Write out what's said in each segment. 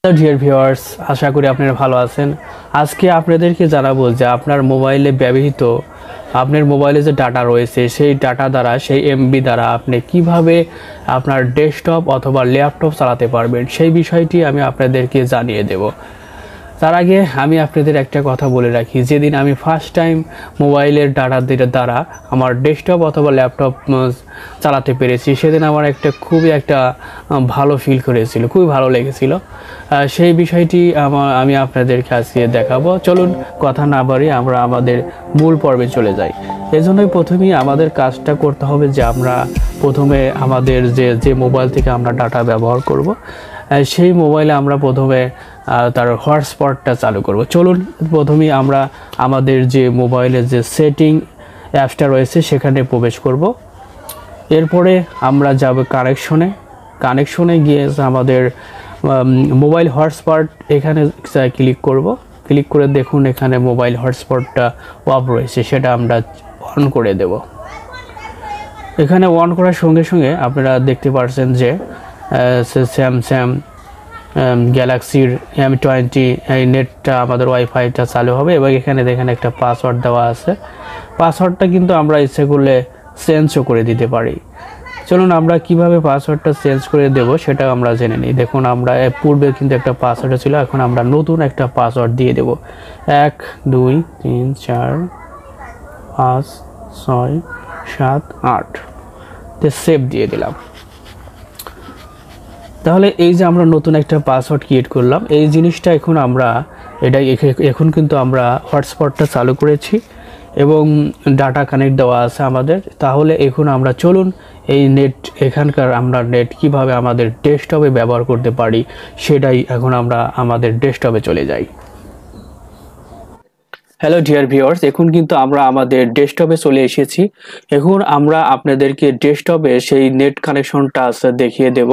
Hello dear viewers, আশা করি আপনারা ভালো আছেন। আজকে আপনাদেরকে জানাবো যে আপনার মোবাইলে ব্যবহৃত আপনার মোবাইলে যে ডাটা রয়েছে সেই ডাটা দ্বারা সেই এমবি দ্বারা আপনি কিভাবে আপনার ডেস্কটপ অথবা ল্যাপটপ চালাতে পারবেন সেই বিষয়টি আমি আপনাদেরকে জানিয়ে দেব। তার আগে আমি আপনাদের একটা কথা বলে রাখি, যেদিন আমি ফার্স্ট টাইম মোবাইলের ডাটা দ্বারা আমার ডেস্কটপ অথবা ল্যাপটপ চালাতে পেরেছি সেদিন আমার খুবই ভালো ফিল করেছিল, খুবই ভালো লেগেছিল। সেই বিষয়টি আমি আপনাদেরকে আজকে দেখাবো। চলুন কথা না বাড়িয়ে আমরা আমাদের মূল পর্বে চলে যাই। এজন্যই প্রথমেই আমাদের কাজটা করতে হবে যে আমরা প্রথমে আমাদের যে মোবাইল থেকে আমরা ডাটা ব্যবহার করব সেই মোবাইলে আমরা প্রথমে তার হটস্পটটা চালু করব। চলুন প্রথমেই আমরা আমাদের যে মোবাইলের যে সেটিং অ্যাপসটা রয়েছে সেখানে প্রবেশ করব। এরপরে আমরা যাব কানেকশনে গিয়ে আমাদের মোবাইল হটস্পট এখানে ক্লিক করব। ক্লিক করে দেখুন এখানে মোবাইল হটস্পটটা অফ রয়েছে, সেটা আমরা অন করে দেব। এখানে অন করার সঙ্গে সঙ্গে আপনারা দেখতে পাচ্ছেন যে স্যামসাং গ্যালাক্সির M20 এই নেটটা আমাদের ওয়াইফাইটা চালু হবে এবং এখানে দেখেন একটা পাসওয়ার্ড দেওয়া আছে। পাসওয়ার্ডটা কিন্তু আমরা ইচ্ছে করলে চেঞ্জও করে দিতে পারি। চলুন আমরা কিভাবে পাসওয়ার্ডটা চেঞ্জ করে দেব সেটা আমরা জেনে নিই। দেখুন আমরা পূর্বে কিন্তু একটা পাসওয়ার্ড ছিল, এখন আমরা নতুন একটা পাসওয়ার্ড দিয়ে দেব। 1 2 3 4 5 6 7 8 তে সেভ দিয়ে দিলাম। তাহলে এই যে আমরা নতুন একটা পাসওয়ার্ড ক্রিয়েট করলাম, এই জিনিসটা এখন কিন্তু আমরা হটস্পটটা চালু করেছি এবং ডাটা কানেক্ট দেওয়া আছে আমাদের। তাহলে এখন আমরা চলুন এই এখানকার আমরা নেট কিভাবে আমাদের ডেস্কটপে ব্যবহার করতে পারি সেটাই এখন আমরা আমাদের ডেস্কটপে চলে যাই। হ্যালো ডিয়ার ভিউয়ার্স, এখন কিন্তু আমরা আমাদের ডেস্কটপে চলে এসেছি। এখন আমরা আপনাদেরকে ডেস্কটপে সেই নেট কানেকশনটা দেখিয়ে দেব।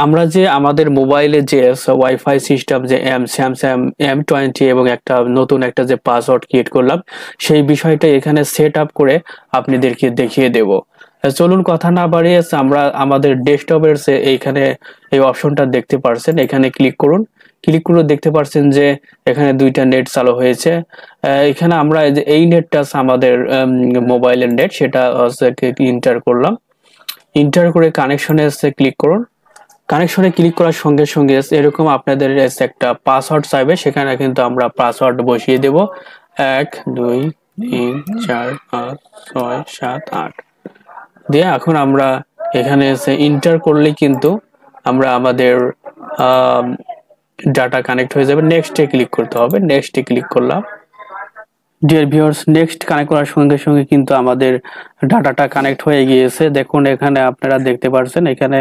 আমরা যে আমাদের মোবাইলে যে ওয়াইফাই সিস্টেম যে স্যামসাং M20 এবং নতুন একটা যে পাসওয়ার্ড ক্রিয়েট করলাম সেই বিষয়টা এখানে সেট আপ করে আপনাদেরকে দেখিয়ে দেব। চলুন কথা না বাড়িয়ে আমরা আমাদের ডেস্কটপের এইখানে এই অপশনটা দেখতে পাচ্ছেন, এখানে ক্লিক করুন। ক্লিক করে দেখতে পাচ্ছেন যে এখানে দুইটা নেট চালু হয়েছে। এখানে আমরা এই নেটটা আমাদের মোবাইলের নেট, সেটা ইন্টার করলাম। ইন্টার করে কানেকশনে ক্লিক করুন। কানেকশনে ক্লিক করার সঙ্গে সঙ্গে এরকম আপনাদের একটা পাসওয়ার্ড চাইবে, সেখানে কিন্তু আমরা পাসওয়ার্ড বসিয়ে দেব। 1 2 3 4 5 6 7 8 দিয়ে এখন আমরা এখানে ইন্টার করলে কিন্তু আমরা আমাদের ডাটা কানেক্ট হয়ে যাবে। নেক্সটে ক্লিক করতে হবে, নেক্সটে ক্লিক করলাম। ডিয়ার ভিউয়ার্স, নেক্সট কানেক্ট করার সঙ্গে সঙ্গে কিন্তু আমাদের ডাটাটা কানেক্ট হয়ে গিয়েছে। দেখুন এখানে আপনারা দেখতে পাচ্ছেন এখানে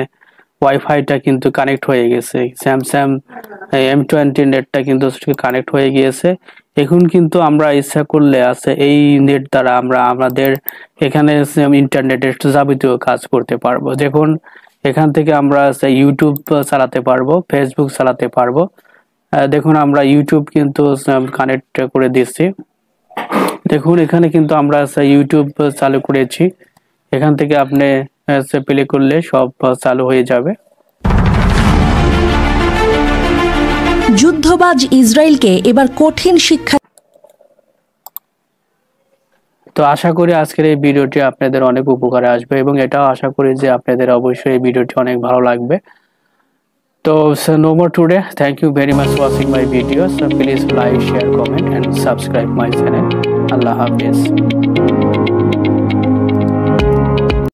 ওয়াইফাইটা কিন্তু কানেক্ট হয়ে গেছে, স্যামসাং M20 নেটটা কিন্তু কানেক্ট হয়ে গিয়েছে। এখন কিন্তু আমরা ইচ্ছা করলে এই নেট দ্বারা আমরা আমাদের এখানে ইন্টারনেটের যাবতীয় কাজ করতে পারবো। দেখুন এখান থেকে আমরা ইউটিউব চালাতে পারবো, ফেসবুক চালাতে পারবো। দেখুন আমরা ইউটিউব কিন্তু কানেক্ট করে দিচ্ছি। দেখুন এখানে কিন্তু আমরা ইউটিউব চালু করেছি, এখান থেকে আপনি প্লে করলে সব চালু হয়ে যাবে। যুদ্ধবাজ ইসরায়েলকে এবার কঠিন শিক্ষা। তো আশা করি আজকের এই ভিডিওটি আপনাদের অনেক উপকারে আসবে এবং এটাও আশা করি যে আপনাদের অবশ্যই এই ভিডিওটি অনেক ভালো লাগবে। তো no more today. Thank you very much for watching my videos. Please like, share, comment and subscribe my channel. Allah Hafiz.